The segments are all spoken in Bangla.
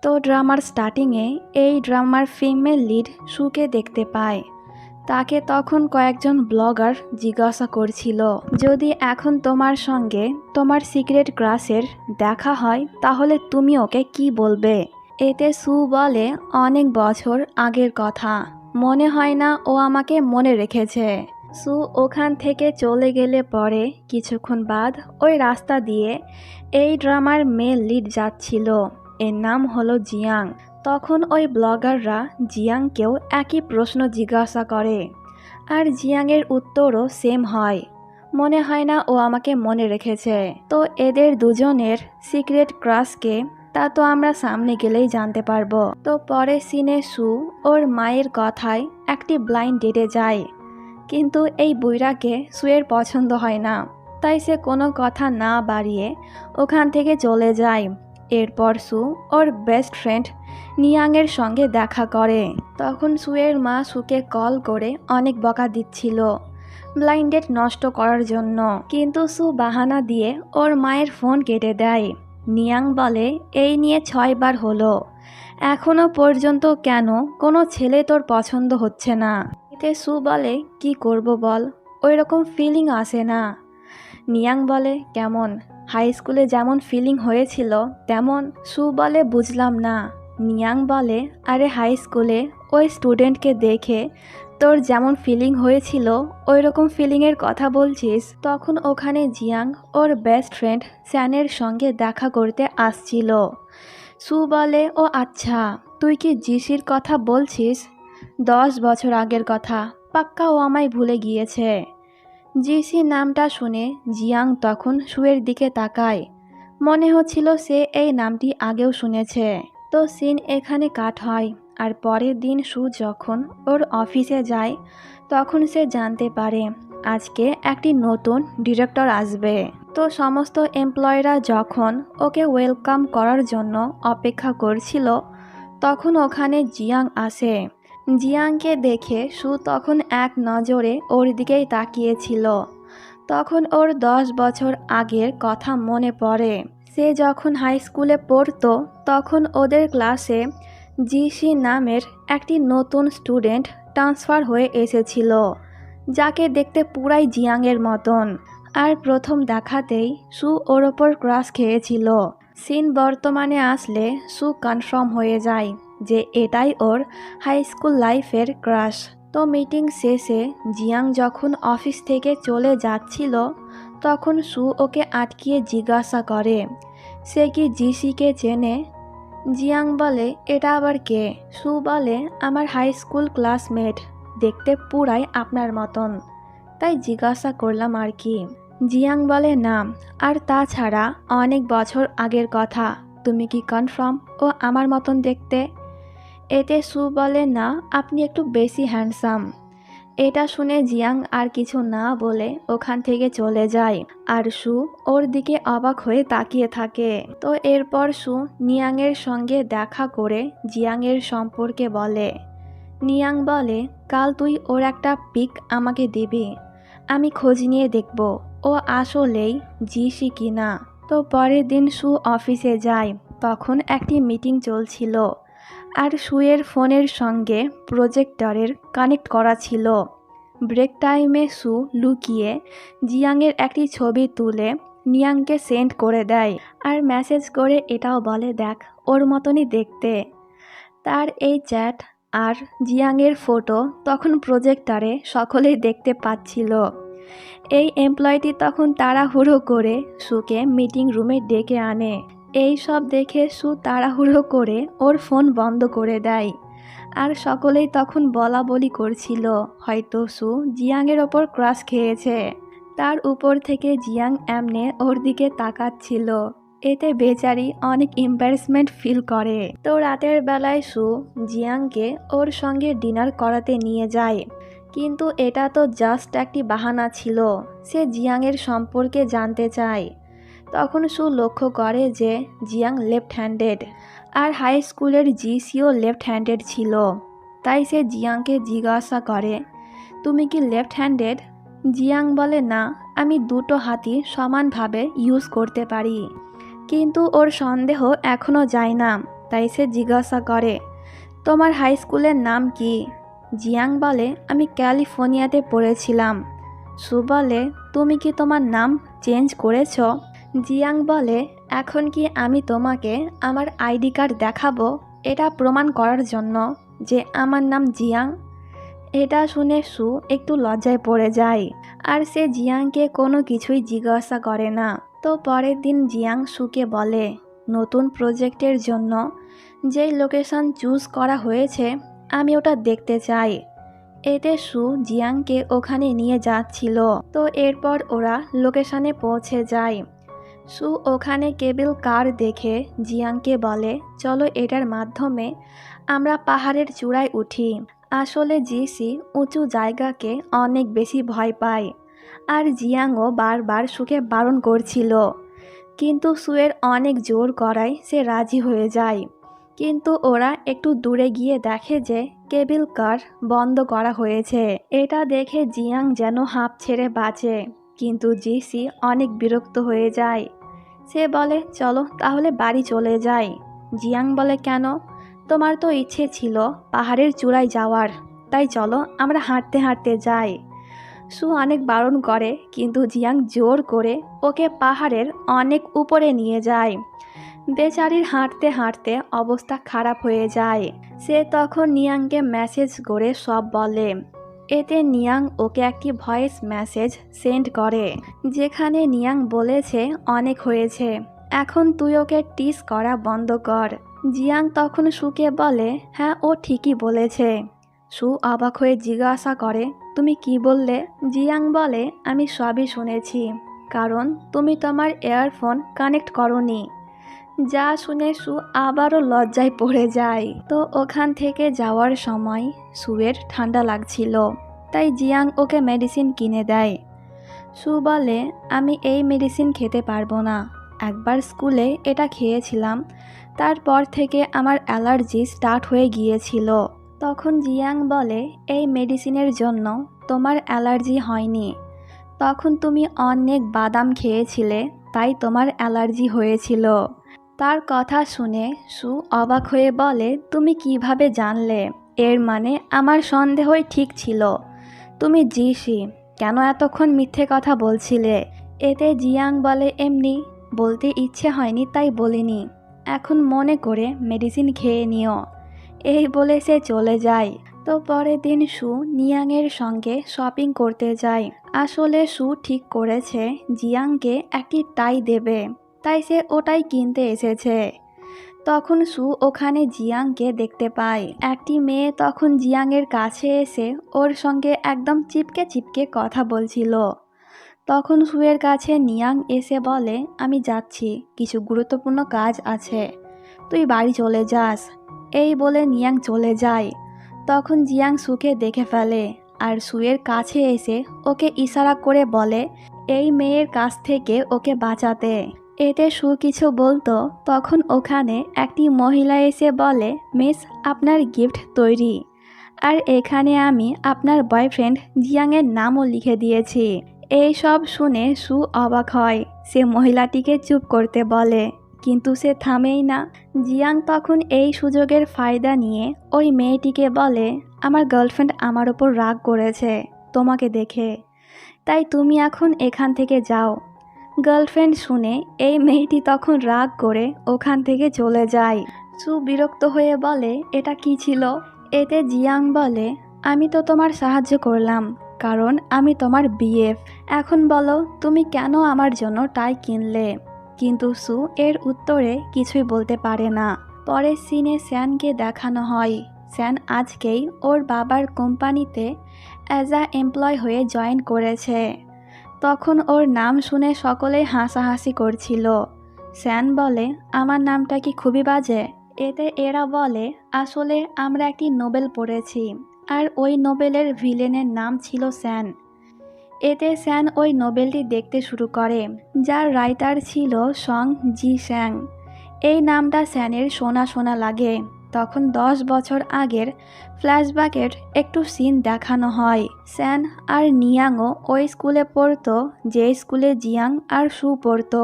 তো ড্রামার স্টার্টিংয়ে এই ড্রামার ফিমেল লিড সুকে দেখতে পায়। তাকে তখন কয়েকজন ব্লগার জিজ্ঞাসা করছিল, যদি এখন তোমার সঙ্গে তোমার সিক্রেট ক্রাশের দেখা হয় তাহলে তুমি ওকে কি বলবে। এতে সু বলে, অনেক বছর আগের কথা, মনে হয় না ও আমাকে মনে রেখেছে। সু ওখান থেকে চলে গেলে পরে কিছুক্ষণ বাদ ওই রাস্তা দিয়ে এই ড্রামার মেল লিড যাচ্ছিল, এর নাম হলো জিয়াং। তখন ওই ব্লগাররা জিয়াংকেও একই প্রশ্ন জিজ্ঞাসা করে, আর জিয়াংয়ের উত্তরও সেম হয়, মনে হয় না ও আমাকে মনে রেখেছে। তো এদের দুজনের সিক্রেট ক্রাশকে তা তো আমরা সামনে গেলেই জানতে পারবো। তো পরে সিনে সু ওর মায়ের কথায় একটি ব্লাইন্ড ডেটে যায়, কিন্তু এই বুইরাকে সুয়ের পছন্দ হয় না, তাই সে কোনো কথা না বাড়িয়ে ওখান থেকে চলে যায়। এরপর সু ওর বেস্ট ফ্রেন্ড নিয়াংয়ের সঙ্গে দেখা করে। তখন সুয়ের মা সুকে কল করে অনেক বকা দিচ্ছিল ব্লাইন্ড ডেট নষ্ট করার জন্য, কিন্তু সু বাহানা দিয়ে ওর মায়ের ফোন কেটে দেয়। নিয়াং বলে, এই নিয়ে 6 বার হলো, এখনো পর্যন্ত কেন কোনো ছেলে তোর পছন্দ হচ্ছে না। এতে সু বলে, কি করব বল, ওই রকম ফিলিং আসে না। নিয়াং বলে, কেমন, হাই স্কুলে যেমন ফিলিং হয়েছিল তেমন? সু বলে, বুঝলাম না। নিয়াং বলে, আরে হাই স্কুলে ওই স্টুডেন্টকে দেখে তোর যেমন ফিলিং হয়েছিল ওই রকম ফিলিংয়ের কথা বলছিস। তখন ওখানে জিয়াং ওর বেস্ট ফ্রেন্ড স্যানের সঙ্গে দেখা করতে আসছিল। সু বলে, ও আচ্ছা, তুই কি জিসির কথা বলছিস? 10 বছর আগের কথা, পাক্কা ও আমায় ভুলে গিয়েছে। জিসি নামটা শুনে জিয়াং তখন সুয়ের দিকে তাকায়, মনে হচ্ছিল সে এই নামটি আগেও শুনেছে। তো সিন এখানে কাট হয়। আর পরের দিন সু যখন ওর অফিসে যায় তখন সে জানতে পারে আজকে একটি নতুন ডিরেক্টর আসবে। তো সমস্ত এমপ্লয়িরা যখন ওকে ওয়েলকাম করার জন্য অপেক্ষা করছিল তখন ওখানে জিয়াং আসে। জিয়াংকে দেখে সু তখন এক নজরে ওর দিকেই তাকিয়েছিল। তখন ওর 10 বছর আগের কথা মনে পড়ে। সে যখন হাই স্কুলে পড়তো তখন ওদের ক্লাসে জিসি নামের একটি নতুন স্টুডেন্ট ট্রান্সফার হয়ে এসেছিল, যাকে দেখতে পুরাই জিয়াংয়ের মতন। আর প্রথম দেখাতেই সু ওর ওপর ক্রাশ খেয়েছিল। সিন বর্তমানে আসলে সু কনফার্ম হয়ে যায় যে এটাই ওর হাই স্কুল লাইফের ক্রাশ। তো মিটিং শেষে জিয়াং যখন অফিস থেকে চলে যাচ্ছিল তখন সু ওকে আটকিয়ে জিজ্ঞাসা করে, সে কি জিসিকে চেনে? জিয়াং বলে, এটা আবার কে? সু বলে, আমার হাই স্কুল ক্লাসমেট, দেখতে পুরাই আপনার মতন, তাই জিজ্ঞাসা করলাম আর কি। জিয়াং বলে, না, আর তাছাড়া অনেক বছর আগের কথা, তুমি কি কনফার্ম ও আমার মতন দেখতে? এতে সু বলে, না, আপনি একটু বেশি হ্যান্ডসাম। এটা শুনে জিয়াং আর কিছু না বলে ওখান থেকে চলে যায়, আর সু ওর দিকে অবাক হয়ে তাকিয়ে থাকে। তো এরপর সু নিয়াংয়ের সঙ্গে দেখা করে জিয়াংয়ের সম্পর্কে বলে। নিয়াং বলে, কাল তুই ওর একটা পিক আমাকে দিবি, আমি খোঁজ নিয়ে দেখব ও আসলেই জিসি কিনা। তো পরের দিন সু অফিসে যায়, তখন একটি মিটিং চলছিল আর সুয়ের ফোনের সঙ্গে প্রজেক্টরের কানেক্ট করা ছিল। ব্রেক টাইমে সু লুকিয়ে জিয়াংয়ের একটি ছবি তুলে নিয়াংকে সেন্ড করে দেয় আর মেসেজ করে এটাও বলে, দেখ ওর মতনই দেখতে। তার এই চ্যাট আর জিয়াংয়ের ফটো তখন প্রজেক্টরে সকলেই দেখতে পাচ্ছিল। এই এমপ্লয়টি তখন তাড়াহুড়ো করে সুকে মিটিং রুমে ডেকে আনে। এই সব দেখে সু তাড়াহুড়ো করে ওর ফোন বন্ধ করে দেয়। আর সকলেই তখন বলা বলি করছিল হয়তো সু জিয়াংয়ের ওপর ক্রাশ খেয়েছে। তার উপর থেকে জিয়াং এমনে ওর দিকে তাকাচ্ছিল। এতে বেচারি অনেক এম্বারেসমেন্ট ফিল করে। তো রাতের বেলায় সু জিয়াংকে ওর সঙ্গে ডিনার করাতে নিয়ে যায়, কিন্তু এটা তো জাস্ট একটি বাহানা ছিল। সে জিয়াংয়ের সম্পর্কে জানতে চায়। তখন সু লক্ষ্য করে যে জিয়াং লেফট হ্যান্ডেড আর হাই স্কুলের জিসিও লেফট হ্যান্ডেড ছিল। তাই সে জিয়াংকে জিজ্ঞাসা করে, তুমি কি লেফট হ্যান্ডেড? জিয়াং বলে, না, আমি দুটো হাতই সমানভাবে ইউজ করতে পারি। কিন্তু ওর সন্দেহ এখনও যায় না তাই সে জিজ্ঞাসা করে, তোমার হাই স্কুলের নাম কি? জিয়াং বলে, আমি ক্যালিফোর্নিয়াতে পড়েছিলাম। সু বলে, তুমি কি তোমার নাম চেঞ্জ করেছো? জিয়াং বলে, এখন কি আমি তোমাকে আমার আইডি কার্ড দেখাবো এটা প্রমাণ করার জন্য যে আমার নাম জিয়াং? এটা শুনে সু একটু লজ্জায় পড়ে যায়, আর সে জিয়াংকে কোনো কিছুই জিজ্ঞাসা করে না। তো পরের দিন জিয়াং সুকে বলে, নতুন প্রজেক্টের জন্য যেই লোকেশন চুজ করা হয়েছে আমি ওটা দেখতে চাই। এতে সু জিয়াংকে ওখানে নিয়ে যাচ্ছিল। তো এরপর ওরা লোকেশনে পৌঁছে যায়। সু ওখানে কেবল কার দেখে জিয়াংকে বলে, চলো এটার মাধ্যমে আমরা পাহাড়ের চূড়ায় উঠি। আসলে জিসি উঁচু জায়গাকে অনেক বেশি ভয় পায়, আর জিয়াংও বারবার সুকে বারণ করছিল, কিন্তু সুয়ের অনেক জোর করায় সে রাজি হয়ে যায়। কিন্তু ওরা একটু দূরে গিয়ে দেখে যে কেবল কার বন্ধ করা হয়েছে। এটা দেখে জিয়াং যেন হাঁপ ছেড়ে বাঁচে, কিন্তু জিসি অনেক বিরক্ত হয়ে যায়। সে বলে, চলো তাহলে বাড়ি চলে যাই। জিয়াং বলে, কেন? তোমার তো ইচ্ছে ছিল পাহাড়ের চূড়ায় যাওয়ার, তাই চলো আমরা হাঁটতে হাঁটতে যাই। সু অনেক বারণ করে, কিন্তু জিয়াং জোর করে ওকে পাহাড়ের অনেক উপরে নিয়ে যায়। বেচারির হাঁটতে হাঁটতে অবস্থা খারাপ হয়ে যায়। সে তখন নিয়াংকে মেসেজ করে সব বলে। এতে নিয়াং ওকে একটি ভয়েস মেসেজ সেন্ড করে, যেখানে নিয়াং বলেছে অনেক হয়েছে, এখন তুই ওকে টিস করা বন্ধ কর। জিয়াং তখন সুকে বলে, হ্যাঁ ও ঠিকই বলেছে। সু অবাক হয়ে জিজ্ঞাসা করে, তুমি কি বললে? জিয়াং বলে, আমি সবই শুনেছি, কারণ তুমি তোমার ইয়ারফোন কানেক্ট করোনি। যা শুনে সু আবারও লজ্জায় পড়ে যায়। তো ওখান থেকে যাওয়ার সময় সুয়ের ঠান্ডা লাগছিল, তাই জিয়াং ওকে মেডিসিন কিনে দেয়। সু বলে, আমি এই মেডিসিন খেতে পারবো না, একবার স্কুলে এটা খেয়েছিলাম, তারপর থেকে আমার অ্যালার্জি স্টার্ট হয়ে গিয়েছিল। তখন জিয়াং বলে, এই মেডিসিনের জন্য তোমার অ্যালার্জি হয়নি, তখন তুমি অনেক বাদাম খেয়েছিলে, তাই তোমার অ্যালার্জি হয়েছিল। তার কথা শুনে সু অবাক হয়ে বলে, তুমি কিভাবে জানলে? এর মানে আমার সন্দেহই ঠিক ছিল। তুমি জিসি, কেন এতক্ষণ মিথ্যে কথা বলছিলে? এতে জিয়াং বলে, এমনি বলতে ইচ্ছে হয়নি তাই বলিনি, এখন মনে করে মেডিসিন খেয়ে নিও। এই বলে সে চলে যায়। তো পরের দিন সু নিয়াংয়ের সঙ্গে শপিং করতে যায়। আসলে সু ঠিক করেছে জিয়াংকে একটি টাই দেবে, তাই সে ওটাই কিনতে এসেছে। তখন সু ওখানে জিয়াংকে দেখতে পায়। একটি মেয়ে তখন জিয়াংয়ের কাছে এসে ওর সঙ্গে একদম চিপকে চিপকে কথা বলছিল। তখন সুয়ের কাছে নিয়াং এসে বলে, আমি যাচ্ছি, কিছু গুরুত্বপূর্ণ কাজ আছে, তুই বাড়ি চলে যাস। এই বলে নিয়াং চলে যায়। তখন জিয়াং সুকে দেখে ফেলে, আর সুয়ের কাছে এসে ওকে ইশারা করে বলে এই মেয়ের কাছ থেকে ওকে বাঁচাতে। এতে সু কিছু বলতো, তখন ওখানে একটি মহিলা এসে বলে, মিস, আপনার গিফট তৈরি, আর এখানে আমি আপনার বয়ফ্রেন্ড জিয়াংয়ের নামও লিখে দিয়েছি। এই সব শুনে সু অবাক হয়। সে মহিলাটিকে চুপ করতে বলে, কিন্তু সে থামেই না। জিয়াং তখন এই সুযোগের ফায়দা নিয়ে ওই মেয়েটিকে বলে, আমার গার্লফ্রেন্ড আমার ওপর রাগ করেছে তোমাকে দেখে, তাই তুমি এখন এখান থেকে যাও। গার্লফ্রেন্ড শুনে এই মেয়েটি তখন রাগ করে ওখান থেকে চলে যায়। সু বিরক্ত হয়ে বলে, এটা কি ছিল? এতে জিয়াং বলে, আমি তো তোমার সাহায্য করলাম, কারণ আমি তোমার বিএফ। এখন বলো তুমি কেন আমার জন্য টাই কিনলে? কিন্তু সু এর উত্তরে কিছুই বলতে পারে না। পরের সিনে স্যানকে দেখানো হয়। স্যান আজকেই ওর বাবার কোম্পানিতে অ্যাজ আ এমপ্লয় হয়ে জয়েন করেছে। তখন ওর নাম শুনে সকলেই হাসাহাসি করছিল। স্যান বলে, আমার নামটা কি খুবই বাজে? এতে এরা বলে, আসলে আমরা একটি নোবেল পড়েছি, আর ওই নোবেলের ভিলেনের নাম ছিল স্যান। এতে স্যান ওই নোবেলটি দেখতে শুরু করে, যার রাইটার ছিল সং জি স্যাং। এই নামটা স্যানের শোনা শোনা লাগে। তখন 10 বছর আগের ফ্ল্যাশব্যাকের একটু সিন দেখানো হয়। স্যান আর নিয়াংও ওই স্কুলে পড়তো যে স্কুলে জিয়াং আর সু পড়তো,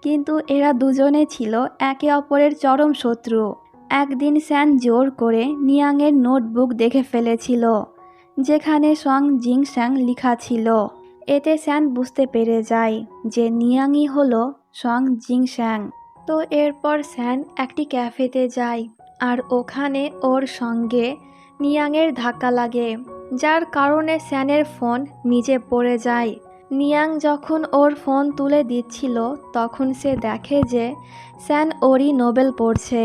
কিন্তু এরা দুজনে ছিল একে অপরের চরম শত্রু। একদিন স্যান জোর করে নিয়াংয়ের নোটবুক দেখে ফেলেছিল, যেখানে সং জিংস্যাং লেখা ছিল। এতে স্যান বুঝতে পেরে যায় যে নিয়াংই হলো সং জিংস্যাং। তো এরপর স্যান একটি ক্যাফেতে যায়, আর ওখানে ওর সঙ্গে নিয়াংয়ের ধাক্কা লাগে, যার কারণে স্যানের ফোন নিচে পড়ে যায়। নিয়াং যখন ওর ফোন তুলে দিচ্ছিল তখন সে দেখে যে স্যান ওরই নোবেল পড়ছে।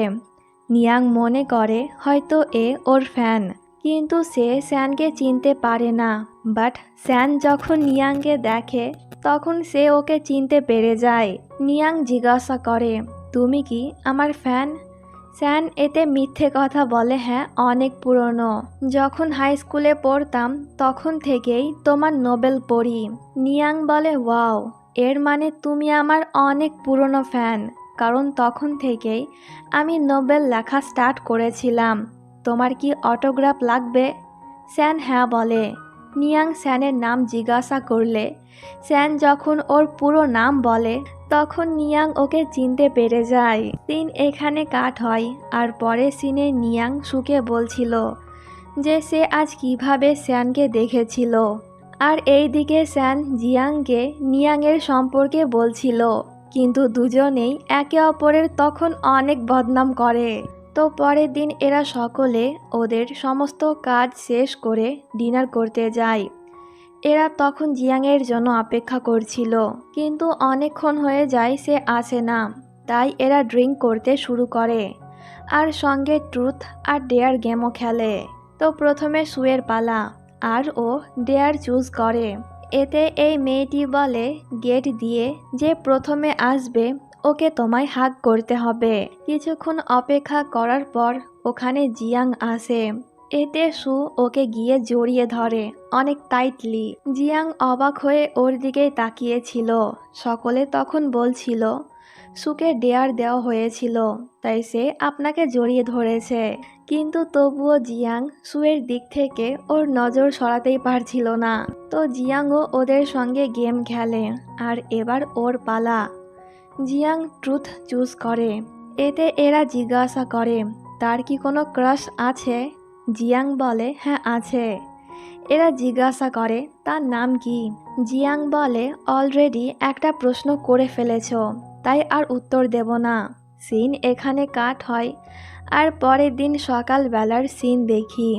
নিয়াং মনে করে হয়তো এ ওর ফ্যান, কিন্তু সে স্যানকে চিনতে পারে না। বাট স্যান যখন নিয়াংকে দেখে তখন সে ওকে চিনতে পেরে যায়। নিয়াং জিজ্ঞাসা করে, তুমি কি আমার ফ্যান? স্যান এতে মিথ্যে কথা বলে, হ্যাঁ অনেক পুরনো, যখন হাই স্কুলে পড়তাম তখন থেকেই তোমার নোবেল পড়ি। নিয়াং বলে, ওয়াও, এর মানে তুমি আমার অনেক পুরনো ফ্যান, কারণ তখন থেকেই আমি নোবেল লেখা স্টার্ট করেছিলাম। তোমার কি অটোগ্রাফ লাগবে? স্যান হ্যাঁ বলে। নিয়াং স্যানের নাম জিজ্ঞাসা করলে স্যান যখন ওর পুরো নাম বলে তখন নিয়াং ওকে চিনতে পেরে যায়। সিন এখানে কাট হয়, আর পরে সিনে নিয়াং সুকে বলছিল যে সে আজ কিভাবে স্যানকে দেখেছিল, আর এইদিকে স্যান জিয়াংকে নিয়াংয়ের সম্পর্কে বলছিল, কিন্তু দুজনেই একে অপরের তখন অনেক বদনাম করে। তো পরের দিন এরা সকলে ওদের সমস্ত কাজ শেষ করে ডিনার করতে যায়। এরা তখন জিয়াংয়ের জন্য অপেক্ষা করছিল, কিন্তু অনেকক্ষণ হয়ে যায় সে আসে না। তাই এরা ড্রিঙ্ক করতে শুরু করে, আর সঙ্গে ট্রুথ আর ডেয়ার গেমও খেলে। তো প্রথমে সুয়ের পালা, আর ও ডেয়ার চুজ করে। এতে এই মেয়েটি বলে গেট দিয়ে যে প্রথমে আসবে ওকে তোমায় হাগ করতে হবে। কিছুক্ষণ অপেক্ষা করার পর ওখানে জিয়াং আসে। এতে সু ওকে গিয়ে জড়িয়ে ধরে অনেক টাইটলি। জিয়াং অবাক হয়ে ওর দিকেই তাকিয়েছিল। সকলে তখন বলছিল সুকে ডেয়ার দেওয়া হয়েছিল, তাই সে আপনাকে জড়িয়ে ধরেছে। কিন্তু তবুও জিয়াং সুয়ের দিক থেকে ওর নজর সরাতেই পারছিল না। তো জিয়াংও ওদের সঙ্গে গেম খেলে, আর এবার ওর পালা। জিয়াং ট্রুথ চুজ করে। এতে এরা জিজ্ঞাসা করে তার কি কোনো ক্রাশ আছে? জিয়াং বলে হ্যাঁ আছে। এরা জিজ্ঞাসা করে তার নাম কি? জিয়াং বলে অলরেডি একটা প্রশ্ন করে ফেলেছ, তাই আর উত্তর দেব না। সিন এখানে কাট হয়, আর পরের দিন সকালবেলার সিন দেখি।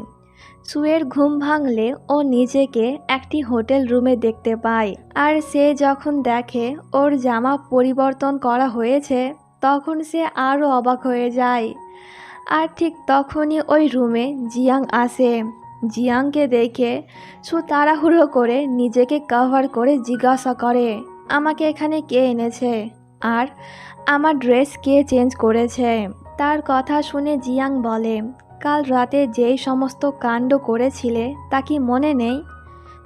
সুয়ের ঘুম ভাঙলে ও নিজেকে একটি হোটেল রুমে দেখতে পায়, আর সে যখন দেখে ওর জামা পরিবর্তন করা হয়েছে তখন সে আরও অবাক হয়ে যায়। আর ঠিক তখনই ওই রুমে জিয়াং আসে। জিয়াংকে দেখে সু তাড়াহুড়ো করে নিজেকে কভার করে জিজ্ঞাসা করে, আমাকে এখানে কে এনেছে, আর আমার ড্রেস কে চেঞ্জ করেছে? তার কথা শুনে জিয়াং বলে, কাল রাতে যেই সমস্ত কাণ্ড করেছিলে তা কি মনে নেই?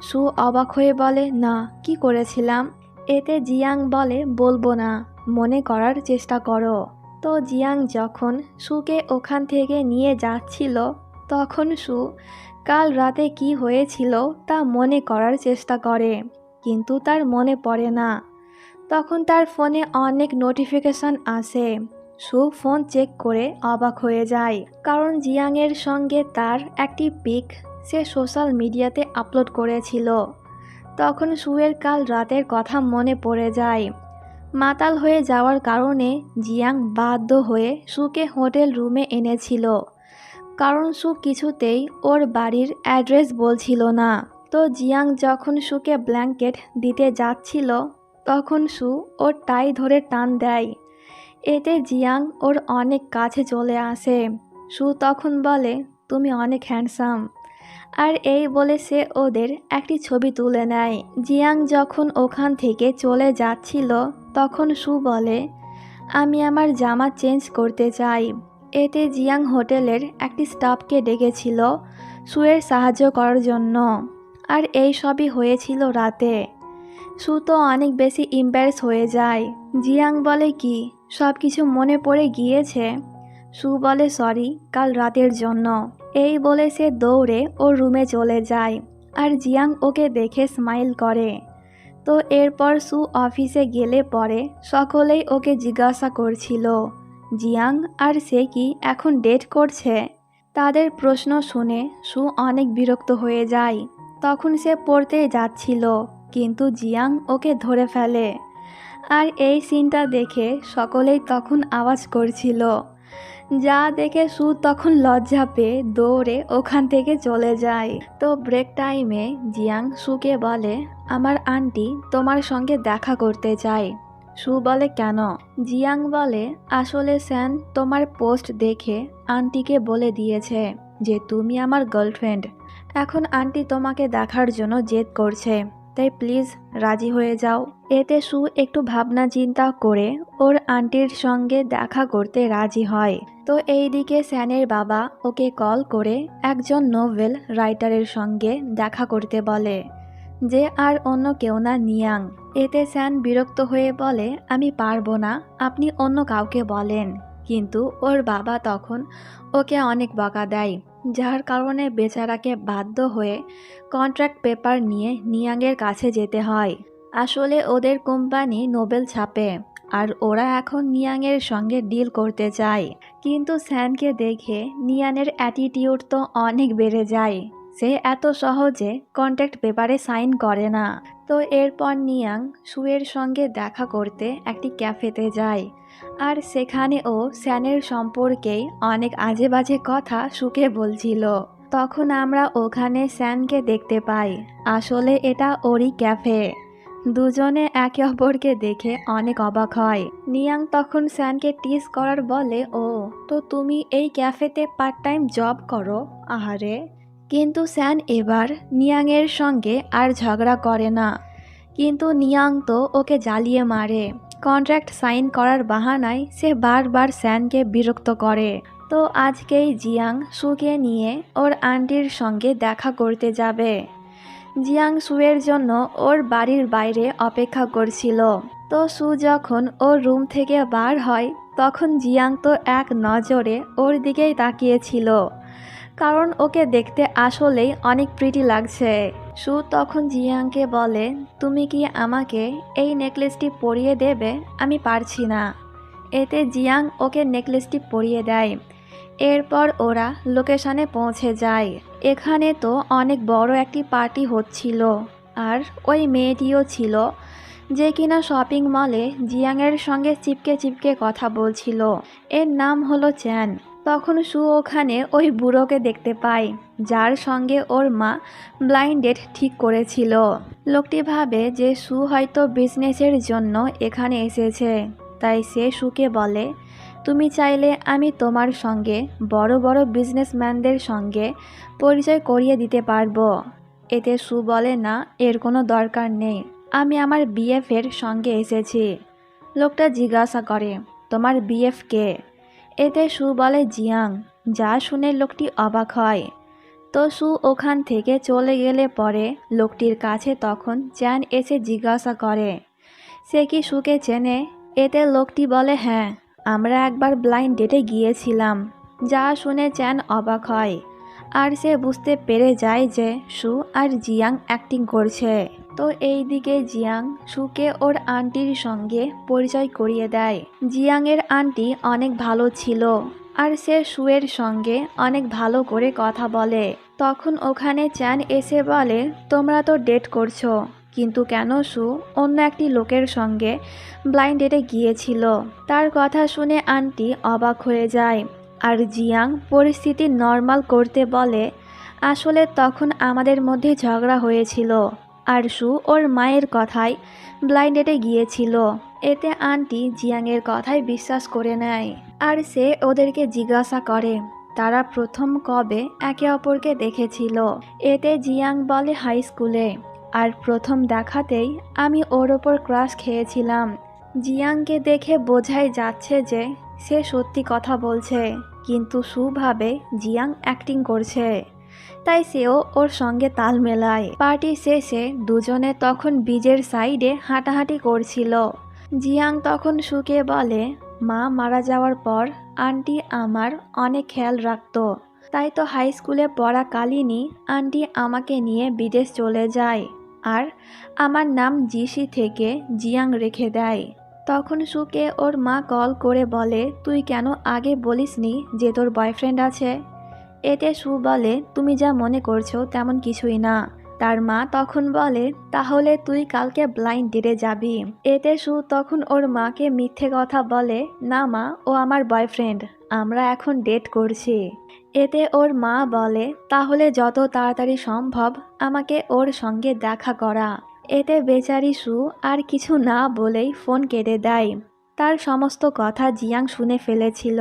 সু অবাক হয়ে বলে, না, কি করেছিলাম? এতে জিয়াং বলে, বলবো না, মনে করার চেষ্টা করো। তো জিয়াং যখন সুকে ওখান থেকে নিয়ে যাচ্ছিল তখন সু কাল রাতে কি হয়েছিল তা মনে করার চেষ্টা করে, কিন্তু তার মনে পড়ে না। তখন তার ফোনে অনেক নোটিফিকেশন আসে। সু ফোন চেক করে অবাক হয়ে যায়, কারণ জিয়াংয়ের সঙ্গে তার একটি পিক সে সোশ্যাল মিডিয়াতে আপলোড করেছিল। তখন সুয়ের কাল রাতের কথা মনে পড়ে যায়। মাতাল হয়ে যাওয়ার কারণে জিয়াং বাধ্য হয়ে সুকে হোটেল রুমে এনেছিল, কারণ সু কিছুতেই ওর বাড়ির অ্যাড্রেস বলছিল না। তো জিয়াং যখন সুকে ব্ল্যাঙ্কেট দিতে যাচ্ছিল তখন সু ওর টাই ধরে টান দেয়। এতে জিয়াং ওর অনেক কাছে চলে আসে। সু তখন বলে, তুমি অনেক হ্যান্ডসাম, আর এই বলে সে ওদের একটি ছবি তুলে নেয়। জিয়াং যখন ওখান থেকে চলে যাচ্ছিল তখন সু বলে, আমি আমার জামা চেঞ্জ করতে চাই। এতে জিয়াং হোটেলের একটি স্টাফকে ডেকেছিল সুয়ের সাহায্য করার জন্য, আর এই সবই হয়েছিল রাতে। সু তো অনেক বেশি ইম্প্রেস হয়ে যায়। জিয়াং বলে, কি সব কিছু মনে পড়ে গিয়েছে? সু বলে, সরি কাল রাতের জন্য। এই বলে সে দৌড়ে ওর রুমে চলে যায়, আর জিয়াং ওকে দেখে স্মাইল করে। তো এরপর সু অফিসে গেলে পরে সকলেই ওকে জিজ্ঞাসা করছিল জিয়াং আর সে কি এখন ডেট করছে? তাদের প্রশ্ন শুনে সু অনেক বিরক্ত হয়ে যায়। তখন সে পড়তেই যাচ্ছিল, কিন্তু জিয়াং ওকে ধরে ফেলে। আর এই সিনটা দেখে সকলেই তখন আওয়াজ করছিল, যা দেখে সু তখন লজ্জা পেয়ে দৌড়ে ওখান থেকে চলে যায়। তো ব্রেক টাইমে জিয়াং সুকে বলে, আমার আন্টি তোমার সঙ্গে দেখা করতে চায়। সু বলে, কেন? জিয়াং বলে, আসলে স্যান তোমার পোস্ট দেখে আন্টিকে বলে দিয়েছে যে তুমি আমার গার্লফ্রেন্ড। এখন আন্টি তোমাকে দেখার জন্য জেদ করছে, তাই প্লিজ রাজি হয়ে যাও। এতে সু একটু ভাবনা চিন্তা করে ওর আন্টির সঙ্গে দেখা করতে রাজি হয়। তো এইদিকে স্যানের বাবা ওকে কল করে একজন নোভেল রাইটারের সঙ্গে দেখা করতে বলে, যে আর অন্য কেউ না, নিয়াং। এতে স্যান বিরক্ত হয়ে বলে, আমি পারবো না, আপনি অন্য কাউকে বলেন। কিন্তু ওর বাবা তখন ওকে অনেক বকা দেয়, যার কারণে বেচারাকে বাধ্য হয়ে কন্ট্রাক্ট পেপার নিয়ে নিয়াংয়ের কাছে যেতে হয়। আসলে ওদের কোম্পানি নোবেল ছাপে, আর ওরা এখন নিয়াংয়ের সঙ্গে ডিল করতে চায়। কিন্তু স্যানকে দেখে নিয়ানের অ্যাটিটিউড তো অনেক বেড়ে যায়। সে এত সহজে কন্ট্রাক্ট পেপারে সাইন করে না। তো এরপর নিয়াং সুয়ের সঙ্গে দেখা করতে একটি ক্যাফেতে যায়, আর সেখানে ও স্যানের সম্পর্কেই অনেক আজে বাজে কথা সুকে বলছিল। তখন আমরা ওখানে স্যানকে দেখতে পাই, আসলে এটা ওরই ক্যাফে। দুজনে একে অপরকে দেখে অনেক অবাক হয়। নিয়াং তখন স্যানকে টিজ করার বলে, ও তো তুমি এই ক্যাফেতে পার্ট টাইম জব করো, আহারে। কিন্তু স্যান এবার নিয়াংয়ের সঙ্গে আর ঝগড়া করে না, কিন্তু নিয়াং তো ওকে জ্বালিয়ে মারে। কন্ট্রাক্ট সাইন করার বাহানায় সে বারবার স্যানকে বিরক্ত করে। তো আজকেই জিয়াং সুকে নিয়ে ওর আন্টির সঙ্গে দেখা করতে যাবে। জিয়াং সুয়ের জন্য ওর বাড়ির বাইরে অপেক্ষা করছিল। তো সু যখন ওর রুম থেকে বার হয়, তখন জিয়াং তো এক নজরে ওর দিকেই তাকিয়েছিল, কারণ ওকে দেখতে আসলেই অনেক প্রিটি লাগছে। সু তখন জিয়াংকে বলে, তুমি কি আমাকে এই নেকলেসটি পরিয়ে দেবে? আমি পারছি না। এতে জিয়াং ওকে নেকলেসটি পরিয়ে দেয়। এরপর ওরা লোকেশনে পৌঁছে যায়। এখানে তো অনেক বড় একটি পার্টি হচ্ছিল, আর ওই মেয়েটিও ছিল, যে কিনা শপিং মলে জিয়াংয়ের সঙ্গে চিপকে চিপকে কথা বলছিল। এর নাম হলো চ্যান। তখন সু ওখানে ওই বুড়োকে দেখতে পায়, যার সঙ্গে ওর মা ব্লাইন্ড ডেট ঠিক করেছিল। লোকটি ভাবে যে সু হয়তো বিজনেসের জন্য এখানে এসেছে, তাই সে সুকে বলে, তুমি চাইলে আমি তোমার সঙ্গে বড় বড় বিজনেসম্যানদের সঙ্গে পরিচয় করিয়ে দিতে পারবো। এতে সু বলে, না, এর কোনো দরকার নেই, আমি আমার বিএফ এর সঙ্গে এসেছি। লোকটা জিজ্ঞাসা করে, তোমার বিএফ কে? এতে সু বলে, জিয়াং। যা শুনে লোকটি অবাক হয়। তো সু ওখান থেকে চলে গেলে পরে লোকটির কাছে তখন চ্যান এসে জিজ্ঞাসা করে, সে কি সুকে চেনে? এতে লোকটি বলে, হ্যাঁ, আমরা একবার ব্লাইন্ড ডেটে গিয়েছিলাম। যা শুনে চ্যান অবাক হয়, আর সে বুঝতে পেরে যায় যে সু আর জিয়াং অ্যাক্টিং করছে। তো এই দিকে জিয়াং সুকে ওর আন্টির সঙ্গে পরিচয় করিয়ে দেয়। জিয়াংয়ের আন্টি অনেক ভালো ছিল, আর সে সুয়ের সঙ্গে অনেক ভালো করে কথা বলে। তখন ওখানে চ্যান এসে বলে, তোমরা তো ডেট করছো, কিন্তু কেন সু অন্য একটি লোকের সঙ্গে ব্লাইন্ড ডেটে গিয়েছিল? তার কথা শুনে আন্টি অবাক হয়ে যায়, আর জিয়াং পরিস্থিতি নর্মাল করতে বলে, আসলে তখন আমাদের মধ্যে ঝগড়া হয়েছিল, আর সু ওর মায়ের কথায় ব্লাইন্ড ডেটে গিয়েছিল। এতে আন্টি জিয়াংয়ের কথায় বিশ্বাস করে নেয়, আর সে ওদেরকে জিজ্ঞাসা করে তারা প্রথম কবে একে অপরকে দেখেছিল। এতে জিয়াং বলে, হাই স্কুলে, আর প্রথম দেখাতেই আমি ওর ওপর ক্রাশ খেয়েছিলাম। জিয়াংকে দেখে বোঝাই যাচ্ছে যে সে সত্যি কথা বলছে, কিন্তু সু ভাবে জিয়াং অ্যাক্টিং করছে, তাই সেও ওর সঙ্গে তাল মেলায়। পার্টি শেষে দুজনে তখন বীজের সাইডে হাঁটাহাঁটি করছিল। জিয়াং তখন সুকে বলে, মা মারা যাওয়ার পর আন্টি আমার অনেক খেয়াল রাখতো, তাই তো হাই স্কুলে পড়াকালীনই আন্টি আমাকে নিয়ে বিদেশ চলে যায়, আর আমার নাম জিসি থেকে জিয়াং রেখে দেয়। তখন সুকে ওর মা কল করে বলে, তুই কেন আগে বলিসনি যে তোর বয়ফ্রেন্ড আছে? এতে সু বলে, তুমি যা মনে করছো তেমন কিছুই না। তার মা তখন বলে, তাহলে তুই কালকে ব্লাইন্ড ডেটে যাবি। এতে সু তখন ওর মাকে মিথ্যে কথা বলে, না মা, ও আমার বয়ফ্রেন্ড, আমরা এখন ডেট করছি। এতে ওর মা বলে, তাহলে যত তাড়াতাড়ি সম্ভব আমাকে ওর সঙ্গে দেখা করা। এতে বেচারি সু আর কিছু না বলেই ফোন কেটে দেয়। তার সমস্ত কথা জিয়াং শুনে ফেলেছিল,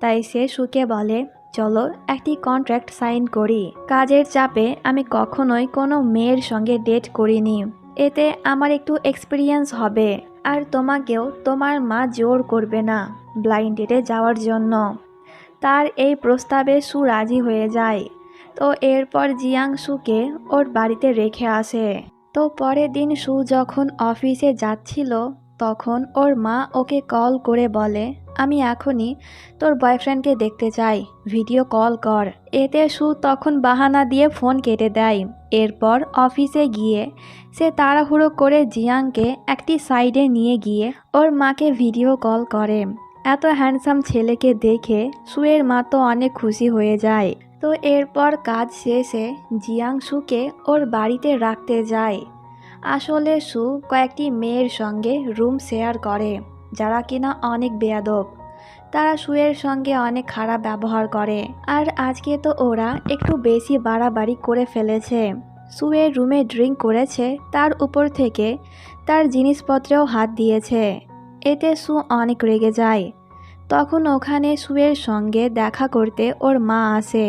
তাই সে সুকে বলে, চলো একটি কন্ট্রাক্ট সাইন করি। কাজের চাপে আমি কখনোই কোনো মেয়ের সঙ্গে ডেট করিনি, এতে আমার একটু এক্সপিরিয়েন্স হবে, আর তোমাকেও তোমার মা জোর করবে না ব্লাইন্ড ডেটে যাওয়ার জন্য। তার এই প্রস্তাবে সু রাজি হয়ে যায়। তো এরপর জিয়াং সুকে ওর বাড়িতে রেখে আসে। তো পরের দিন সু যখন অফিসে যাচ্ছিল তখন ওর মা ওকে কল করে বলে, আমি এখনই তোর বয়ফ্রেন্ডকে দেখতে চাই, ভিডিও কল কর। এতে সু তখন বাহানা দিয়ে ফোন কেটে দেয়। এরপর অফিসে গিয়ে সে তাড়াহুড়ো করে জিয়াংকে একটি সাইডে নিয়ে গিয়ে ওর মাকে ভিডিও কল করে। এত হ্যান্ডসাম ছেলেকে দেখে সুয়ের মা তো অনেক খুশি হয়ে যায়। তো এরপর কাজ শেষে জিয়াং সুকে ওর বাড়িতে রাখতে যায়। আসলে সু কয়েকটি মেয়ের সঙ্গে রুম শেয়ার করে, যারা কিনা অনেক বেয়াদব। তারা সুয়ের সঙ্গে অনেক খারাপ ব্যবহার করে, আর আজকে তো ওরা একটু বেশি বাড়াবাড়ি করে ফেলেছে। সুয়ের রুমে ড্রিঙ্ক করেছে, তার উপর থেকে তার জিনিসপত্রেও হাত দিয়েছে। এতে সু অনেক রেগে যায়। তখন ওখানে সুয়ের সঙ্গে দেখা করতে ওর মা আসে,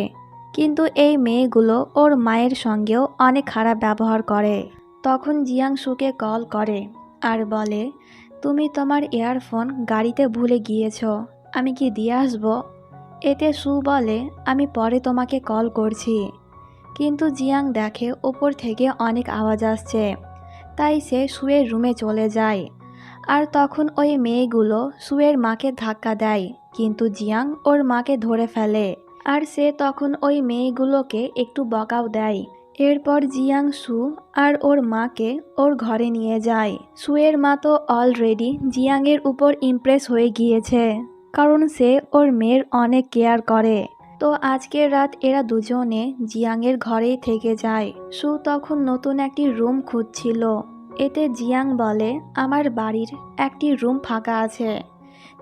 কিন্তু এই মেয়েগুলো ওর মায়ের সঙ্গেও অনেক খারাপ ব্যবহার করে। তখন জিয়াং সুকে কল করে আর বলে, তুমি তোমার ইয়ারফোন গাড়িতে ভুলে গিয়েছ, আমি কি দিয়ে আসবো? এতে সু বলে, আমি পরে তোমাকে কল করছি। কিন্তু জিয়াং দেখে ওপর থেকে অনেক আওয়াজ আসছে, তাই সে সুয়ের রুমে চলে যায়। আর তখন ওই মেয়েগুলো সুয়ের মাকে ধাক্কা দেয়, কিন্তু জিয়াং ওর মাকে ধরে ফেলে, আর সে তখন ওই মেয়েগুলোকে একটু বকাও দেয়। এরপর জিয়াং সু আর ওর মাকে ওর ঘরে নিয়ে যায়। সুয়ের মা তো অলরেডি জিয়াংয়ের উপর ইমপ্রেস হয়ে গিয়েছে, কারণ সে ওর মেয়ের অনেক কেয়ার করে। তো আজকের রাত এরা দুজনে জিয়াংয়ের ঘরেই থেকে যায়। সু তখন নতুন একটি রুম খুঁজছিল। এতে জিয়াং বলে, আমার বাড়ির একটি রুম ফাঁকা আছে,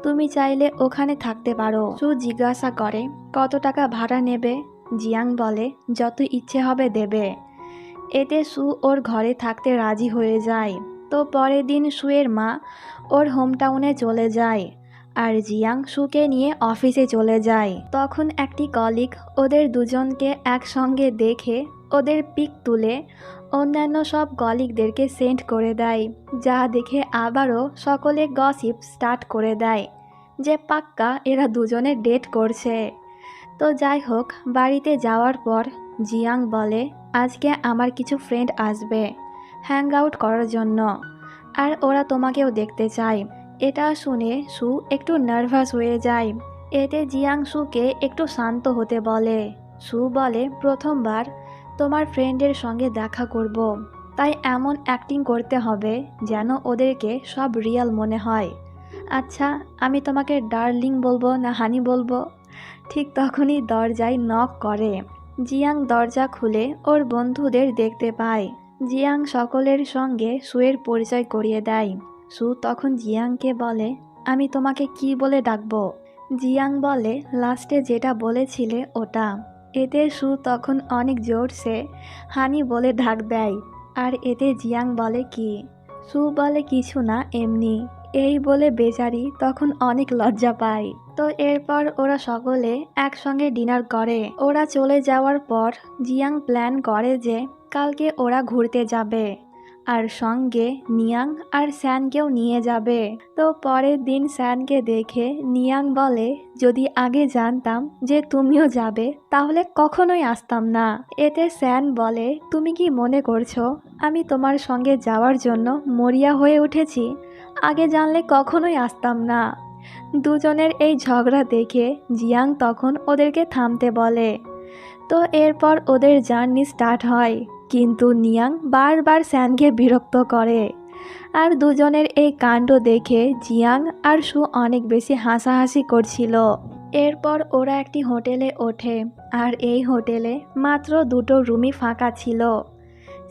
তুমি চাইলে ওখানে থাকতে পারো। সু জিজ্ঞাসা করে, কত টাকা ভাড়া নেবে? জিয়াং বলে, যত ইচ্ছে হবে দেবে। এতে সু ওর ঘরে থাকতে রাজি হয়ে যায়। তো পরের দিন সুয়ের মা ওর হোমটাউনে চলে যায়, আর জিয়াং সুকে নিয়ে অফিসে চলে যায়। তখন একটি কলিগ ওদের দুজনকে একসঙ্গে দেখে ওদের পিক তুলে অন্যান্য সব কলিগদেরকে সেন্ড করে দেয়, যা দেখে আবারও সকলে গসিপ স্টার্ট করে দেয় যে পাক্কা এরা দুজনে ডেট করছে। তো যাই হোক, বাড়িতে যাওয়ার পর জিয়াং বলে, আজকে আমার কিছু ফ্রেন্ড আসবে হ্যাং আউট করার জন্য, আর ওরা তোমাকেও দেখতে চায়। এটা শুনে সু একটু নার্ভাস হয়ে যায়। এতে জিয়াং সুকে একটু শান্ত হতে বলে। সু বলে, প্রথমবার তোমার ফ্রেন্ডের সঙ্গে দেখা করব, তাই এমন অ্যাক্টিং করতে হবে যেন ওদেরকে সব রিয়েল মনে হয়। আচ্ছা, আমি তোমাকে ডার্লিং বলবো না হানি বলবো? ঠিক তখনই দরজায় নক করে। জিয়াং দরজা খুলে ওর বন্ধুদের দেখতে পায়। জিয়াং সকলের সঙ্গে সুয়ের পরিচয় করিয়ে দেয়। সু তখন জিয়াংকে বলে, আমি তোমাকে কি বলে ডাকবো? জিয়াং বলে, লাস্টে যেটা বলেছিলে ওটা। এতে সু তখন অনেক জোরসে হানি বলে ডাক দেয়। আর এতে জিয়াং বলে, কি? সু বলে, কিছু না, এমনি। এই বলে বেচারি তখন অনেক লজ্জা পায়। তো এরপর ওরা সকলে একসঙ্গে ডিনার করে। ওরা চলে যাওয়ার পর জিয়াং প্ল্যান করে যে কালকে ওরা ঘুরতে যাবে, আর সঙ্গে নিয়াং আর স্যানকেও নিয়ে যাবে। তো পরের দিন স্যানকে দেখে নিয়াং বলে, যদি আগে জানতাম যে তুমিও যাবে তাহলে কখনোই আসতাম না। এতে স্যান বলে, তুমি কি মনে করছো আমি তোমার সঙ্গে যাওয়ার জন্য মরিয়া হয়ে উঠেছি? আগে জানলে কখনোই আসতাম না। দুজনের এই ঝগড়া দেখে জিয়াং তখন ওদেরকে থামতে বলে। তো এরপর ওদের জার্নি স্টার্ট হয়, কিন্তু নিয়াং বারবার স্যানকে বিরক্ত করে। আর দুজনের এই কাণ্ড দেখে জিয়াং আর সু অনেক বেশি হাসাহাসি করছিল। এরপর ওরা একটি হোটেলে ওঠে আর এই হোটেলে মাত্র 2টো রুমই ফাঁকা ছিল।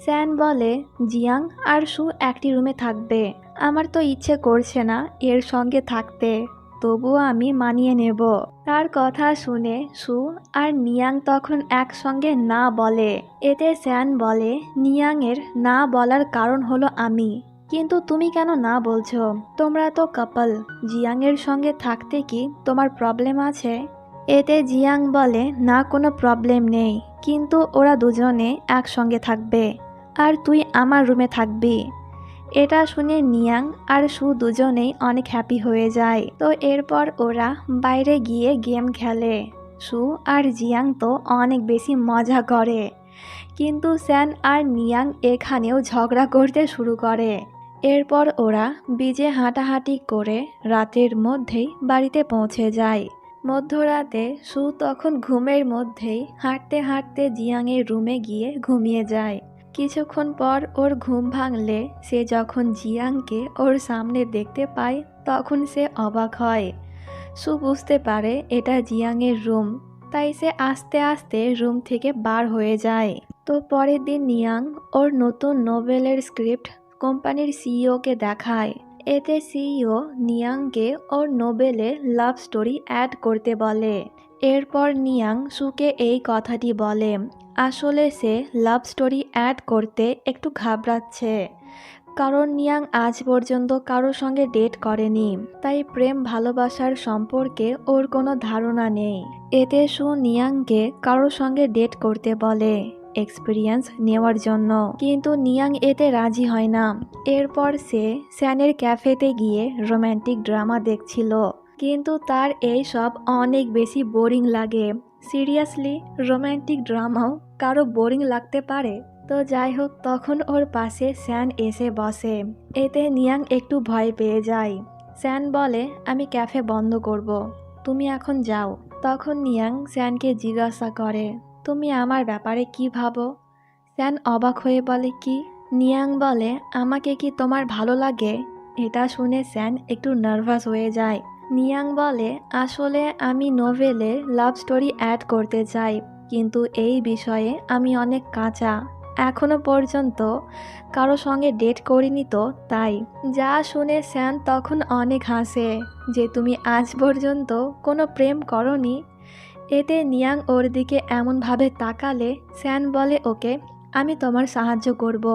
স্যান বলে, জিয়াং আর সু একটি রুমে থাকবে। আমার তো ইচ্ছে করছে না এর সঙ্গে থাকতে, তবুও আমি মানিয়ে নেব। তার কথা শুনে সু আর নিয়াং তখন একসঙ্গে না বলে। এতে স্যান বলে, নিয়াংয়ের না বলার কারণ হলো আমি, কিন্তু তুমি কেন না বলছো? তোমরা তো কাপল, জিয়াংয়ের সঙ্গে থাকতে কি তোমার প্রবলেম আছে? এতে জিয়াং বলে, না কোনো প্রবলেম নেই, কিন্তু ওরা দুজনে একসঙ্গে থাকবে আর তুই আমার রুমে থাকবি। এটা শুনে নিয়াং আর সু দুজনেই অনেক হ্যাপি হয়ে যায়। তো এরপর ওরা বাইরে গিয়ে গেম খেলে। সু আর জিয়াং তো অনেক বেশি মজা করে, কিন্তু স্যান আর নিয়াং এখানেও ঝগড়া করতে শুরু করে। এরপর ওরা বিচে হাঁটাহাঁটি করে রাতের মধ্যেই বাড়িতে পৌঁছে যায়। মধ্যরাতে সু তখন ঘুমের মধ্যেই হাঁটতে হাঁটতে জিয়াংয়ের রুমে গিয়ে ঘুমিয়ে যায়। কিছুক্ষণ পর ওর ঘুম ভাঙলে সে যখন জিয়াংকে ওর সামনে দেখতে পায় তখন সে অবাক হয়। সু বুঝতে পারে এটা জিয়াংয়ের রুম, তাই সে আস্তে আস্তে রুম থেকে বার হয়ে যায়। তো পরের দিন নিয়াং ওর নতুন নোভেলের স্ক্রিপ্ট কোম্পানির সিইওকে দেখায়। এতে সিইও নিয়াংকে ওর নোবেলে লাভ স্টোরি অ্যাড করতে বলে। এরপর নিয়াং সুকে এই কথাটি বলে, আসলে সে লাভ স্টোরি অ্যাড করতে একটু ঘাবড়াচ্ছে, কারণ নিয়াং আজ পর্যন্ত কারোর সঙ্গে ডেট করেনি, তাই প্রেম ভালোবাসার সম্পর্কে ওর কোনো ধারণা নেই। এতে সু নিয়াংকে কারোর সঙ্গে ডেট করতে বলে এক্সপিরিয়েন্স নেওয়ার জন্য, কিন্তু নিয়াং এতে রাজি হয় না। এরপর সে স্যানের ক্যাফেতে গিয়ে রোম্যান্টিক ড্রামা দেখছিল, কিন্তু তার এই সব অনেক বেশি বোরিং লাগে। সিরিয়াসলি, রোম্যান্টিক ড্রামাও কারো বোরিং লাগতে পারে? তো যাই হোক, তখন ওর পাশে স্যান এসে বসে। এতে নিয়াং একটু ভয় পেয়ে যায়। স্যান বলে, আমি ক্যাফে বন্ধ করব, তুমি এখন যাও। তখন নিয়াং স্যানকে জিজ্ঞাসা করে, তুমি আমার ব্যাপারে কি ভাবো? স্যান অবাক হয়ে বলে, কি? নিয়াং বলে, আমাকে কি তোমার ভালো লাগে? এটা শুনে স্যান একটু নার্ভাস হয়ে যায়। নিয়াং বলে, আসলে আমি নোভেলে লাভ স্টোরি অ্যাড করতে চাই, কিন্তু এই বিষয়ে আমি অনেক কাঁচা, এখনো পর্যন্ত কারো সঙ্গে ডেট করিনি, তো তাই। যা শুনে স্যান তখন অনেক হাসে যে তুমি আজ পর্যন্ত কোনো প্রেম করনি। এতে নিয়াং ওর দিকে এমনভাবে তাকালে স্যান বলে, ওকে, আমি তোমার সাহায্য করব।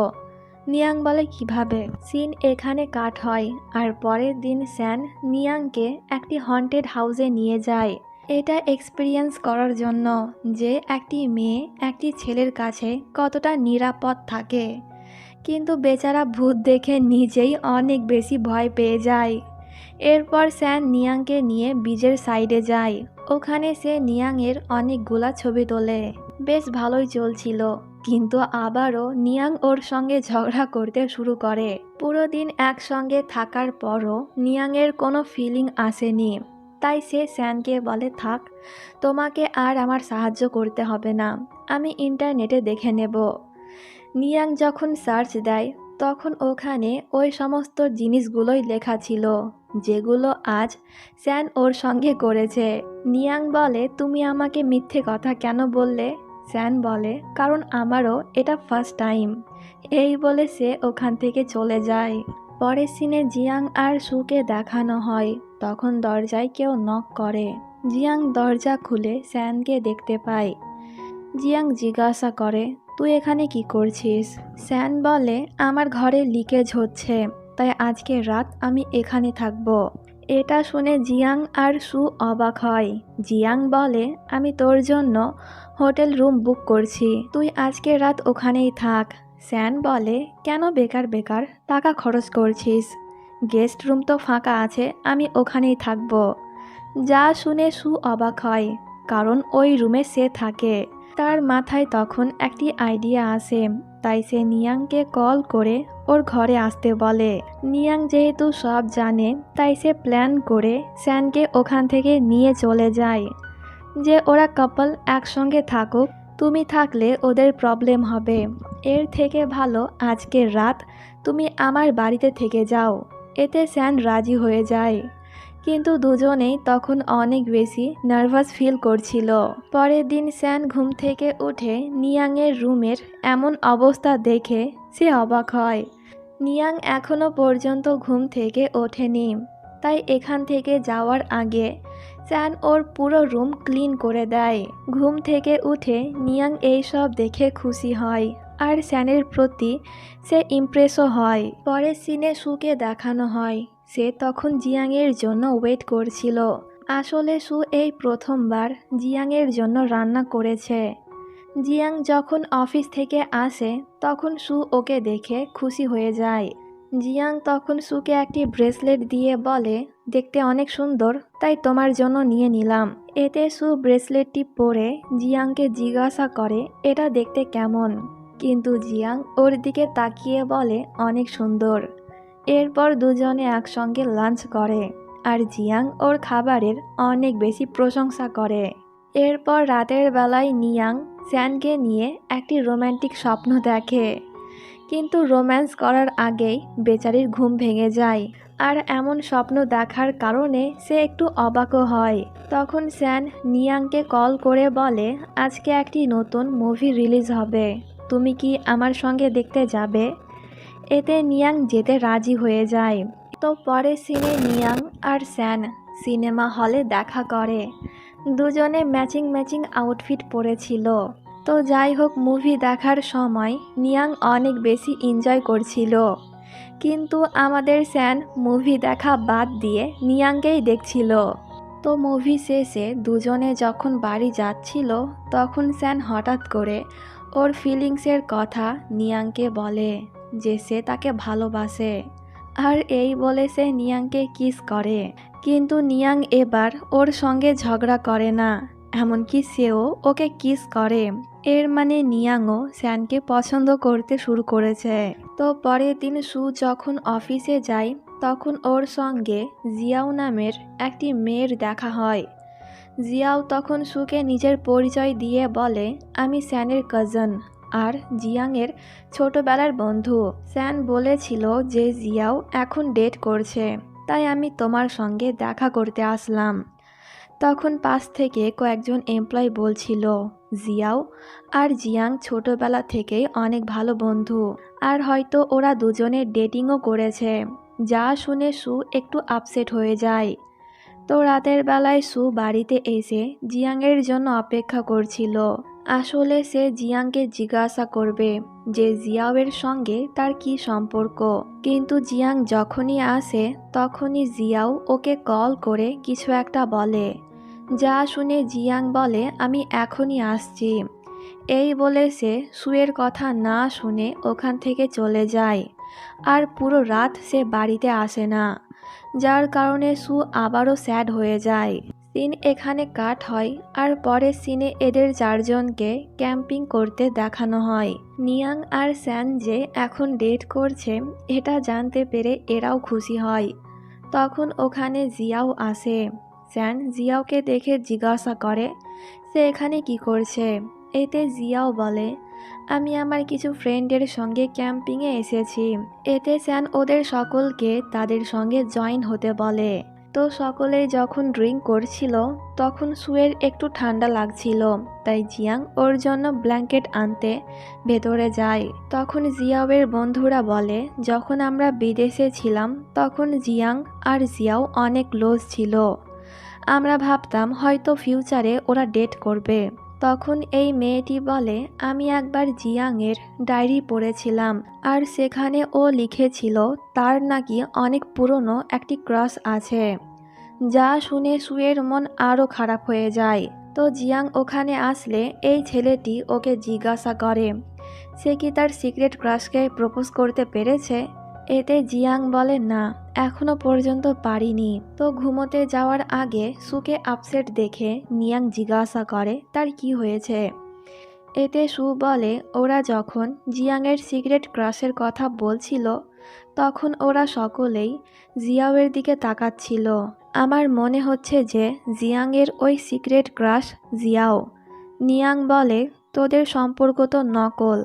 নিয়াং বলে, কিভাবে? সিন এখানে কাট হয় আর পরের দিন স্যান নিয়াংকে একটি হন্টেড হাউসে নিয়ে যায়, এটা এক্সপিরিয়েন্স করার জন্য যে একটি মেয়ে একটি ছেলের কাছে কতটা নিরাপদ থাকে। কিন্তু বেচারা ভূত দেখে নিজেই অনেক বেশি ভয় পেয়ে যায়। এরপর স্যান নিয়াংকে নিয়ে বিচের সাইডে যায়। ওখানে সে নিয়াংয়ের অনেকগুলা ছবি তোলে। বেশ ভালোই চলছিল, কিন্তু আবারও নিয়াং ওর সঙ্গে ঝগড়া করতে শুরু করে। পুরো দিন একসঙ্গে থাকার পরও নিয়াংয়ের কোনো ফিলিং আসেনি, তাই সে স্যানকে বলে, থাক, তোমাকে আর আমার সাহায্য করতে হবে না, আমি ইন্টারনেটে দেখে নেব। নিয়াং যখন সার্চ দেয় তখন ওখানে ওই সমস্ত জিনিসগুলোই লেখা ছিল যেগুলো আজ স্যান ওর সঙ্গে করেছে। নিয়াং বলে, তুমি আমাকে মিথ্যে কথা কেন বললে? স্যান বলে, কারণ আমারও এটা ফার্স্ট টাইম। এই বলে সে ওখান থেকে চলে যায়। পরের সিনে জিয়াং আর সুকে দেখানো হয়। তখন দরজায় কেউ নক করে। জিয়াং দরজা খুলে স্যানকে দেখতে পায়। জিয়াং জিজ্ঞাসা করে, তুই এখানে কি করছিস? স্যান বলে, আমার ঘরে লিকেজ হচ্ছে, তাই আজকে রাত আমি এখানে থাকব। এটা শুনে জিয়াং আর সু অবাক হয়। জিয়াং বলে, আমি তোর জন্য হোটেল রুম বুক করছি, তুই আজকে রাত ওখানেই থাক। স্যান বলে, কেন বেকার বেকার টাকা খরচ করছিস? গেস্ট রুম তো ফাঁকা আছে, আমি ওখানেই থাকব। যা শুনে সু অবাক হয়, কারণ ওই রুমে সে থাকে। তার মাথায় তখন একটি আইডিয়া আসে, তাই সে নিয়াংকে কল করে ওর ঘরে আসতে বলে। নিয়াং যেহেতু সব জানে, তাই সে প্ল্যান করে স্যানকে ওখান থেকে নিয়ে চলে যায় যে ওরা কাপল একসঙ্গে থাকুক, তুমি থাকলে ওদের প্রবলেম হবে। এর থেকে ভালো আজকের রাত তুমি আমার বাড়িতে থেকে যাও। এতে স্যান রাজি হয়ে যায়, কিন্তু দুজনেই তখন অনেক বেশি নার্ভাস ফিল করছিল। পরের দিন স্যান ঘুম থেকে উঠে নিয়াংয়ের রুমের এমন অবস্থা দেখে সে অবাক হয়। নিয়াং এখনো পর্যন্ত ঘুম থেকে ওঠেনি, তাই এখান থেকে যাওয়ার আগে স্যান ওর পুরো রুম ক্লিন করে দেয়। ঘুম থেকে উঠে নিয়াং এইসব দেখে খুশি হয়, আর স্যানের প্রতি সে ইমপ্রেসও হয়। পরের সিনে সুকে দেখানো হয় সে তখন জিয়াংয়ের জন্য ওয়েট করছিল। আসলে সু এই প্রথমবার জিয়াংয়ের জন্য রান্না করেছে। জিয়াং যখন অফিস থেকে আসে তখন সু ওকে দেখে খুশি হয়ে যায়। জিয়াং তখন সুকে একটি ব্রেসলেট দিয়ে বলে, দেখতে অনেক সুন্দর, তাই তোমার জন্য নিয়ে নিলাম। এতে সু ব্রেসলেটটি পরে জিয়াংকে জিজ্ঞাসা করে এটা দেখতে কেমন, কিন্তু জিয়াং ওর দিকে তাকিয়ে বলে অনেক সুন্দর। এরপর দুজনে একসঙ্গে লাঞ্চ করে, আর জিয়াং ওর খাবারের অনেক বেশি প্রশংসা করে। এরপর রাতের বেলায় নিয়াং স্যানকে নিয়ে একটি রোম্যান্টিক স্বপ্ন দেখে, কিন্তু রোম্যান্স করার আগেই বেচারির ঘুম ভেঙে যায়। আর এমন স্বপ্ন দেখার কারণে সে একটু অবাকও হয়। তখন স্যান নিয়াংকে কল করে বলে আজকে একটি নতুন মুভি রিলিজ হবে, তুমি কি আমার সঙ্গে দেখতে যাবে? এতে নিয়াং যেতে রাজি হয়ে যায়। তো পরে সিনে নিয়াং আর স্যান সিনেমা হলে দেখা করে। দুজনে ম্যাচিং ম্যাচিং আউটফিট পরেছিল। তো যাই হোক, মুভি দেখার সময় নিয়াং অনেক বেশি এনজয় করছিল, কিন্তু আমাদের স্যান মুভি দেখা বাদ দিয়ে নিয়াংকেই দেখছিল। তো মুভি শেষে দুজনে যখন বাড়ি যাচ্ছিল তখন স্যান হঠাৎ করে ওর ফিলিংসের কথা নিয়াংকে বলে যে সে তাকে ভালোবাসে, আর এই বলে সে নিয়াংকে কিস করে। কিন্তু নিয়াং এবার ওর সঙ্গে ঝগড়া করে না, এমনকি সেও ওকে কিস করে। এর মানে নিয়াংও স্যানকে পছন্দ করতে শুরু করেছে। তো পরের দিন সু যখন অফিসে যায় তখন ওর সঙ্গে জিয়াও নামের একটি মেয়ের দেখা হয়। জিয়াও তখন সুকে নিজের পরিচয় দিয়ে বলে আমি স্যানের কাজিন আর জিয়াংয়ের ছোটবেলার বন্ধু। স্যান বলেছিল যে জিয়াও এখন ডেট করছে, তাই আমি তোমার সঙ্গে দেখা করতে আসলাম। তখন পাশ থেকে কয়েকজন এমপ্লয়ি বলছিল জিয়াও আর জিয়াং ছোটবেলা থেকেই অনেক ভালো বন্ধু, আর হয়তো ওরা দুজনে ডেটিংও করেছে। যা শুনে সু একটু আপসেট হয়ে যায়। তো রাতের বেলায় সু বাড়িতে এসে জিয়াংয়ের জন্য অপেক্ষা করছিল। আসলে সে জিয়াংকে জিজ্ঞাসা করবে যে জিয়াওয়ের সঙ্গে তার কি সম্পর্ক, কিন্তু জিয়াং যখনই আসে তখনই জিয়াও ওকে কল করে কিছু একটা বলে। যা শুনে জিয়াং বলে আমি এখনই আসছি। এই বলে সে সুয়ের কথা না শুনে ওখান থেকে চলে যায়, আর পুরো রাত সে বাড়িতে আসে না, যার কারণে সু আবারও স্যাড হয়ে যায়। সিন এখানে কাট হয়, আর পরের সিনে এদের চারজনকে ক্যাম্পিং করতে দেখানো হয়। নিয়াং আর স্যান যে এখন ডেট করছে এটা জানতে পেরে এরাও খুশি হয়। তখন ওখানে জিয়াও আসে। স্যান জিয়াওকে দেখে জিজ্ঞাসা করে সে এখানে কি করছে। এতে জিয়াও বলে আমি আমার কিছু ফ্রেন্ডের সঙ্গে ক্যাম্পিংয়ে এসেছি। এতে স্যান ওদের সকলকে তাদের সঙ্গে জয়েন হতে বলে। তো সকলেই যখন ড্রিঙ্ক করছিল তখন সুয়ের একটু ঠান্ডা লাগছিল, তাই জিয়াং ওর জন্য ব্ল্যাঙ্কেট আনতে ভেতরে যায়। তখন জিয়াওয়ের বন্ধুরা বলে যখন আমরা বিদেশে ছিলাম তখন জিয়াং আর জিয়াও অনেক ক্লোজ ছিল, আমরা ভাবতাম হয়তো ফিউচারে ওরা ডেট করবে। তখন এই মেয়েটি বলে আমি একবার জিয়াংয়ের ডায়েরি পড়েছিলাম, আর সেখানে ও লিখেছিল তার নাকি অনেক পুরনো একটি ক্রাশ আছে। যা শুনে সুয়ের মন আরও খারাপ হয়ে যায়। তো জিয়াং ওখানে আসলে এই ছেলেটি ওকে জিজ্ঞাসা করে সে কি তার সিক্রেট ক্রাশকে প্রপোজ করতে পেরেছে। এতে জিয়াং বলে না, এখনো পর্যন্ত পারিনি। তো ঘুমোতে যাওয়ার আগে সুকে আপসেট দেখে নিয়াং জিজ্ঞাসা করে তার কি হয়েছে। এতে সু বলে ওরা যখন জিয়াংয়ের সিক্রেট ক্রাশের কথা বলছিল তখন ওরা সকলেই জিয়াওয়ের দিকে তাকাচ্ছিল। আমার মনে হচ্ছে যে জিয়াংয়ের ওই সিক্রেট ক্রাশ জিয়াও। নিয়াং বলে তোদের সম্পর্ক তো নকল,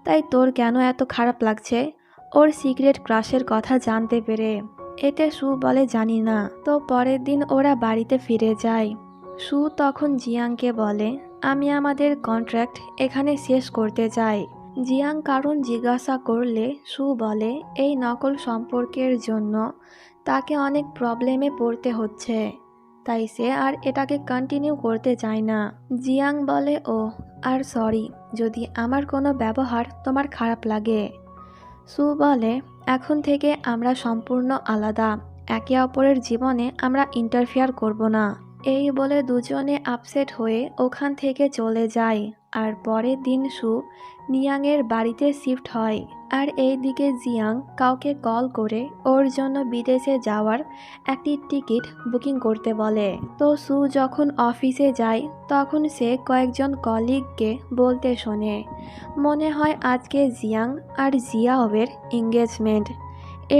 তাই তোর কেন এত খারাপ লাগছে ওর সিক্রেট ক্রাশের কথা জানতে পেরে। এতে সু বলে জানি না। তো পরের দিন ওরা বাড়িতে ফিরে যায়। সু তখন জিয়াংকে বলে আমি আমাদের কন্ট্রাক্ট এখানে শেষ করতে চাই। জিয়াং কারণ জিজ্ঞাসা করলে সু বলে এই নকল সম্পর্কের জন্য তাকে অনেক প্রবলেমে পড়তে হচ্ছে, তাই সে আর এটাকে কন্টিনিউ করতে চায় না। জিয়াং বলে ও আর সরি যদি আমার কোনো ব্যবহার তোমার খারাপ লাগে। সু বলে এখন থেকে আমরা সম্পূর্ণ আলাদা, একে অপরের জীবনে আমরা ইন্টারফেয়ার করব না। এই বলে দুজনে আপসেট হয়ে ওখান থেকে চলে যায়। আর পরের দিন সু নিয়াংয়ের বাড়িতে শিফট হয়। আর এইদিকে জিয়াং কাউকে কল করে ওর জন্য বিদেশে যাওয়ার একটি টিকিট বুকিং করতে বলে। তো সু যখন অফিসে যায় তখন সে কয়েকজন কলিগকে বলতে শোনে মনে হয় আজকে জিয়াং আর জিয়াওয়ের এঙ্গেজমেন্ট,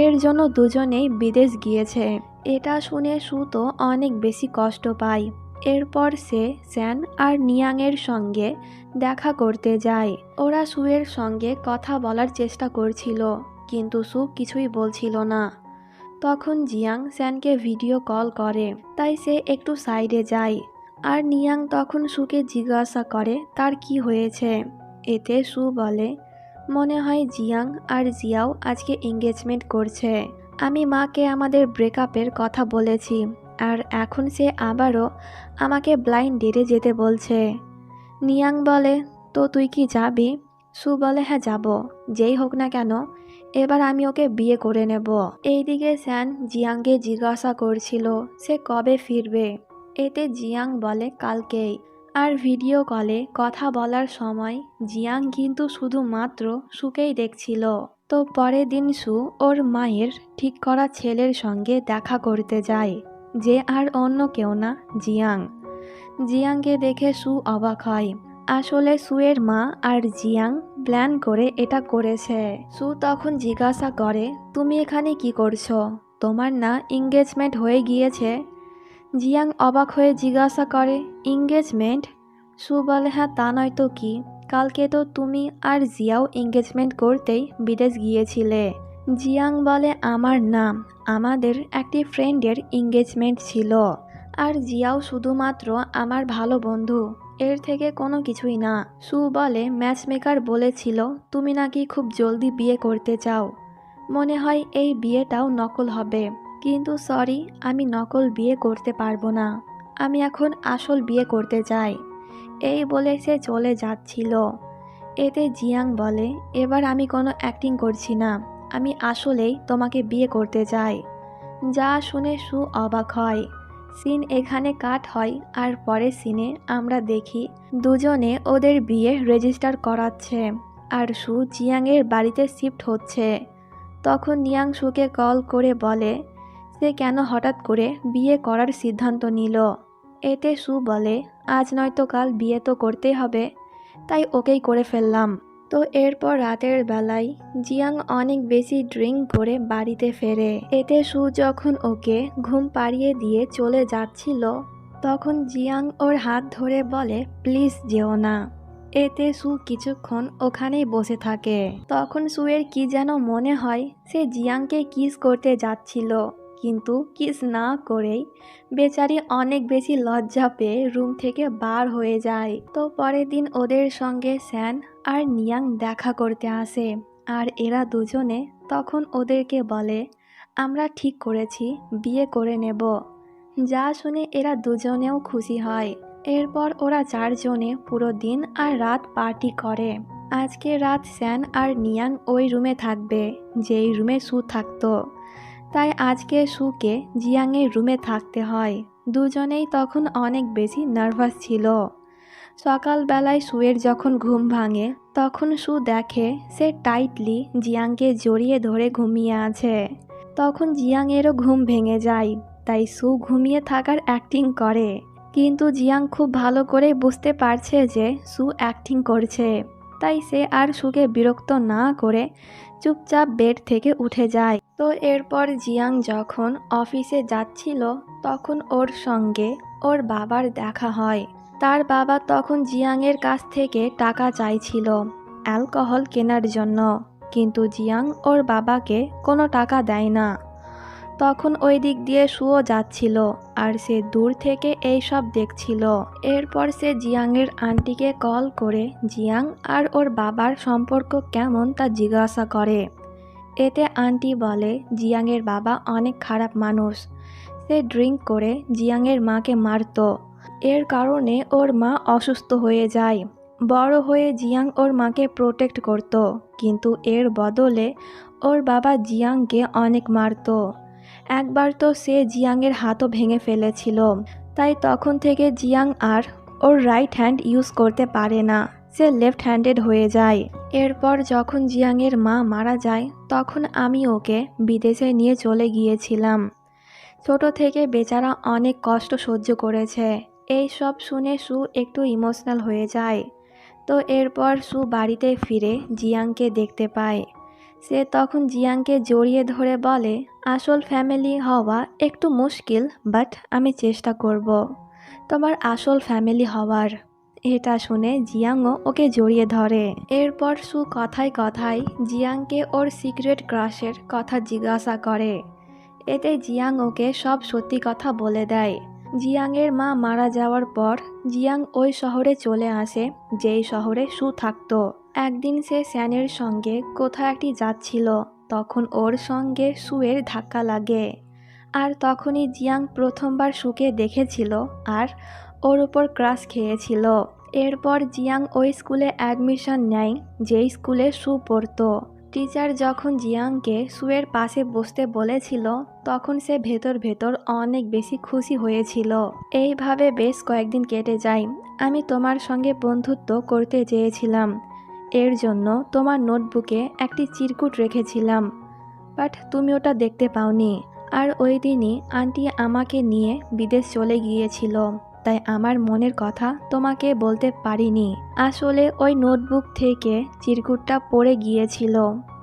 এর জন্য দুজনেই বিদেশ গিয়েছে। এটা শুনে সু তো অনেক বেশি কষ্ট পায়। এরপর সে স্যান আর নিয়াংয়ের সঙ্গে দেখা করতে যায়। ওরা সুয়ের সঙ্গে কথা বলার চেষ্টা করছিল, কিন্তু সু কিছুই বলছিল না। তখন জিয়াং স্যানকে ভিডিও কল করে, তাই সে একটু সাইডে যায়। আর নিয়াং তখন সুকে জিজ্ঞাসা করে তার কি হয়েছে। এতে সু বলে মনে হয় জিয়াং আর জিয়াও আজকে এঙ্গেজমেন্ট করছে। আমি মাকে আমাদের ব্রেকআপের কথা বলেছি, আর এখন সে আবারও আমাকে ব্লাইন্ড ডেটে যেতে বলছে। নিয়াং বলে তো তুই কি যাবি? সু বলে হ্যাঁ যাব, যেই হোক না কেন এবার আমি ওকে বিয়ে করে নেব। এইদিকে স্যান জিয়াংকে জিজ্ঞাসা করছিল সে কবে ফিরবে। এতে জিয়াং বলে কালকেই। আর ভিডিও কলে কথা বলার সময় জিয়াং কিন্তু শুধুমাত্র সুকেই দেখছিল। তো পরের দিন সু ওর মায়ের ঠিক করা ছেলের সঙ্গে দেখা করতে যায়, যে আর অন্য কেউ না জিয়াং। জিয়াংকে দেখে সু অবাক হয়। আসলে সুয়ের মা আর জিয়াং প্ল্যান করে এটা করেছে। সু তখন জিজ্ঞাসা করে তুমি এখানে কি করছো? তোমার না এঙ্গেজমেন্ট হয়ে গিয়েছে? জিয়াং অবাক হয়ে জিজ্ঞাসা করে এঙ্গেজমেন্ট? সু বলে হ্যাঁ তা নয় তো কি, কালকে তো তুমি আর জিয়াও এঙ্গেজমেন্ট করতেই বিদেশ গিয়েছিলে। জিয়াং বলে আমার নাম আমাদের একটি ফ্রেন্ডের এঙ্গেজমেন্ট ছিল, আর জিয়াও শুধুমাত্র আমার ভালো বন্ধু, এর থেকে কোনো কিছুই না। সু বলে ম্যাচমেকার বলেছিল তুমি নাকি খুব জলদি বিয়ে করতে চাও, মনে হয় এই বিয়েটাও নকল হবে। কিন্তু সরি আমি নকল বিয়ে করতে পারবো না, আমি এখন আসল বিয়ে করতে চাই। এই বলে সে চলে যাচ্ছিল। এতে জিয়াং বলে এবার আমি কোনো অ্যাক্টিং করছি না, আমি আসলেই তোমাকে বিয়ে করতে চাই। যা শুনে সু অবাক হয়। সিন এখানে কাট হয়। আর পরের সিনে আমরা দেখি দুজনে ওদের বিয়ে রেজিস্টার করাচ্ছে, আর সু জিয়াংয়ের বাড়িতে শিফট হচ্ছে। তখন নিয়াং সুকে কল করে বলে সে কেন হঠাৎ করে বিয়ে করার সিদ্ধান্ত নিল। এতে সু বলে আজ নয়তো কাল বিয়ে তো করতেই হবে, তাই ওকেই করে ফেললাম। তো এরপর রাতের বেলায় জিয়াং অনেক বেশি ড্রিঙ্ক করে বাড়িতে ফেরে। এতে সু যখন ওকে ঘুম পাড়িয়ে দিয়ে চলে যাচ্ছিল তখন জিয়াং ওর হাত ধরে বলে প্লিজ যেও না। এতে সু কিছুক্ষণ ওখানেই বসে থাকে। তখন সুয়ের কি যেন মনে হয় সে জিয়াংকে কিস করতে যাচ্ছিল, কিন্তু কিস না করেই বেচারি অনেক বেশি লজ্জা পেয়ে রুম থেকে বার হয়ে যায়। তো পরের দিন ওদের সঙ্গে স্যান আর নিয়াং দেখা করতে আসে। আর এরা দুজনে তখন ওদেরকে বলে আমরা ঠিক করেছি বিয়ে করে নেব। যা শুনে এরা দুজনেও খুশি হয়। এরপর ওরা চারজনে পুরো দিন আর রাত পার্টি করে। আজকে রাত স্যান আর নিয়াং ওই রুমে থাকবে যেই রুমে সু থাকতো, তাই আজকে সুকে জিয়াংয়ের রুমে থাকতে হয়। দুজনেই তখন অনেক বেশি নার্ভাস ছিল। সকালবেলায় সুয়ের যখন ঘুম ভাঙে তখন সু দেখে সে টাইটলি জিয়াংকে জড়িয়ে ধরে ঘুমিয়ে আছে। তখন জিয়াংয়েরও ঘুম ভেঙে যায়, তাই সু ঘুমিয়ে থাকার অ্যাক্টিং করে। কিন্তু জিয়াং খুব ভালো করে বুঝতে পারছে যে সু অ্যাক্টিং করছে, তাই সে আর সুকে বিরক্ত না করে চুপচাপ বেড থেকে উঠে যায়। তো এরপর জিয়াং যখন অফিসে যাচ্ছিল তখন ওর সঙ্গে ওর বাবার দেখা হয়। তার বাবা তখন জিয়াংয়ের কাছ থেকে টাকা চাইছিল অ্যালকোহল কেনার জন্য, কিন্তু জিয়াং ওর বাবাকে কোনো টাকা দেয় না। তখন ওই দিক দিয়ে সুও যাচ্ছিল আর সে দূর থেকে এই সব দেখছিল। এরপর সে জিয়াংয়ের আন্টিকে কল করে জিয়াং আর ওর বাবার সম্পর্ক কেমন তা জিজ্ঞাসা করে। এতে আন্টি বলে জিয়াংয়ের বাবা অনেক খারাপ মানুষ, সে ড্রিঙ্ক করে জিয়াংয়ের মাকে মারত। এর কারণে ওর মা অসুস্থ হয়ে যায়। বড় হয়ে জিয়াং ওর মাকে প্রোটেক্ট করত, কিন্তু এর বদলে ওর বাবা জিয়াংকে অনেক মারত। একবার তো সে জিয়াংয়ের হাতও ভেঙে ফেলেছিল। তাই তখন থেকে জিয়াং আর ওর রাইট হ্যান্ড ইউজ করতে পারে না, সে লেফট হ্যান্ডেড হয়ে যায়। এরপর যখন জিয়াংয়ের মা মারা যায় তখন আমি ওকে বিদেশে নিয়ে চলে গিয়েছিলাম। ছোট থেকে বেচারা অনেক কষ্ট সহ্য করেছে। এই সব শুনে সু একটু ইমোশনাল হয়ে যায়। তো এরপর সু বাড়িতে ফিরে জিয়াংকে দেখতে পায়। সে তখন জিয়াংকে জড়িয়ে ধরে বলে, আসল ফ্যামিলি হওয়া একটু মুশকিল, বাট আমি চেষ্টা করব তোমার আসল ফ্যামিলি হওয়ার। এটা শুনে জিয়াংও ওকে জড়িয়ে ধরে। এরপর সু কথায় কথায় জিয়াংকে ওর সিক্রেট ক্রাশের কথা জিজ্ঞাসা করে। এতে জিয়াং ওকে সব সত্যি কথা বলে দেয়। জিয়াংয়ের মা মারা যাওয়ার পর জিয়াং ওই শহরে চলে আসে যেই শহরে সু থাকতো। একদিন সে স্যানের সঙ্গে কোথাও একটি যাচ্ছিল, তখন ওর সঙ্গে সুয়ের ধাক্কা লাগে। আর তখনই জিয়াং প্রথমবার সুকে দেখেছিল আর ওর উপর ক্রাশ খেয়েছিল। এরপর জিয়াং ওই স্কুলে অ্যাডমিশন নেয় যেই স্কুলে সু পড়তো। টিচার যখন জিয়াংকে সুয়ের পাশে বসতে বলেছিল তখন সে ভেতর ভেতর অনেক বেশি খুশি হয়েছিল। এইভাবে বেশ কয়েকদিন কেটে যায়। আমি তোমার সঙ্গে বন্ধুত্ব করতে চেয়েছিলাম, এর জন্য তোমার নোটবুকে একটি চিরকুট রেখেছিলাম, বাট তুমি ওটা দেখতে পাওনি। আর ওই দিনই আন্টি আমাকে নিয়ে বিদেশ চলে গিয়েছিল, তাই আমার মনের কথা তোমাকে বলতে পারিনি। আসলে ওই নোটবুক থেকে চিরকুটটা পড়ে গিয়েছিল,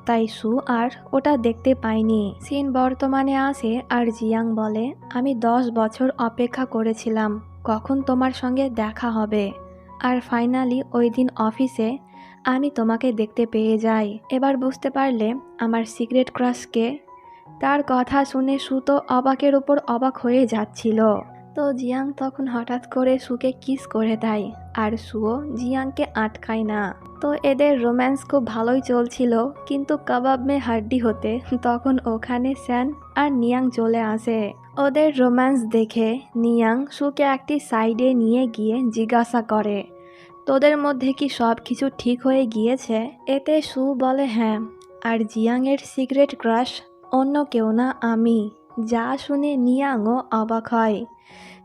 তাই সু আর ওটা দেখতে পাইনি। সিন বর্তমানে আসে আর জিয়াং বলে, আমি 10 বছর অপেক্ষা করেছিলাম কখন তোমার সঙ্গে দেখা হবে, আর ফাইনালি ওই দিন অফিসে আমি তোমাকে দেখতে পেয়ে যাই। এবার বুঝতে পারলে আমার সিক্রেট ক্রাশকে? তার কথা শুনে সু তো অবাকের উপর অবাক হয়ে যাচ্ছিল। তো জিয়াং তখন হঠাৎ করে সুকে কিস করে দেয় আর সুও জিয়াংকে আটকায় না। তো এদের রোম্যান্স খুব ভালোই চলছিল, কিন্তু কাবাব মে হাড্ডি হতে তখন ওখানে স্যান আর নিয়াং চলে আসে। ওদের রোম্যান্স দেখে নিয়াং সুকে একটি সাইডে নিয়ে গিয়ে জিজ্ঞাসা করে, তোদের মধ্যে কি সব কিছু ঠিক হয়ে গিয়েছে? এতে সু বলে হ্যাঁ, আর জিয়াংয়ের সিক্রেট ক্রাশ অন্য কেউ না, আমি। যা শুনে নিয়াংও অবাক হয়।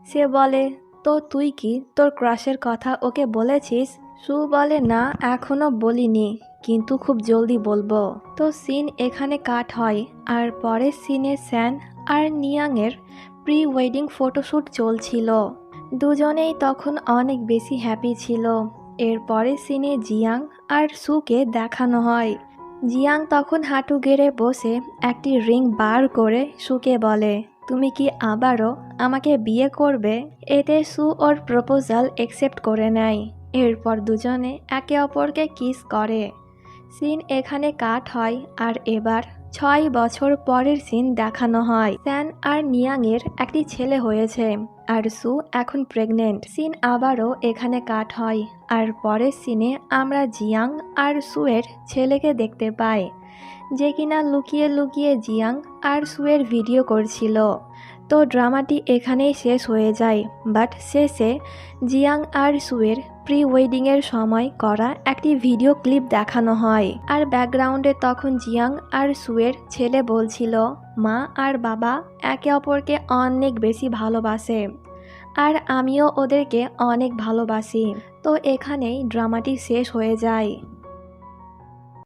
সে বলে, তো তুই কি তোর ক্রাশের কথা ওকে বলেছিস? সু বলে, না এখনো বলিনি, কিন্তু খুব জলদি বলবো। তো সিন এখানে কাট হয় আর পরের সিনে স্যান আর নিয়াংয়ের প্রি ওয়েডিং ফটোশ্যুট চলছিল। দুজনেই তখন অনেক বেশি হ্যাপি ছিল। এর পরের সিনে জিয়াং আর সুকে দেখানো হয়। জিয়াং তখন হাঁটু গেড়ে বসে একটি রিং বার করে সুকে বলে, তুমি কি আবারও আমাকে বিয়ে করবে? এতে সু ওর প্রপোজাল অ্যাকসেপ্ট করে নেয়। এরপর দুজনে একে অপরকে কিস করে। সিন এখানে কাট হয় আর এবার 6 বছর পরের সিন দেখানো হয়। স্যান আর নিয়াংয়ের একটি ছেলে হয়েছে আর সু এখন প্রেগনেন্ট। সিন আবারও এখানে কাট হয় আর পরের সিনে আমরা জিয়াং আর সুয়ের ছেলেকে দেখতে পাই, যে কিনা লুকিয়ে লুকিয়ে জিয়াং আর সুয়ের ভিডিও করছিল। তো ড্রামাটি এখানেই শেষ হয়ে যায়, বাট শেষে জিয়াং আর সুয়ের প্রি ওয়েডিংয়ের সময় করা একটি ভিডিও ক্লিপ দেখানো হয়। আর ব্যাকগ্রাউন্ডে তখন জিয়াং আর সুয়ের ছেলে বলছিল, মা আর বাবা একে অপরকে অনেক বেশি ভালোবাসে আর আমিও ওদেরকে অনেক ভালোবাসি। তো এখানেই ড্রামাটি শেষ হয়ে যায়।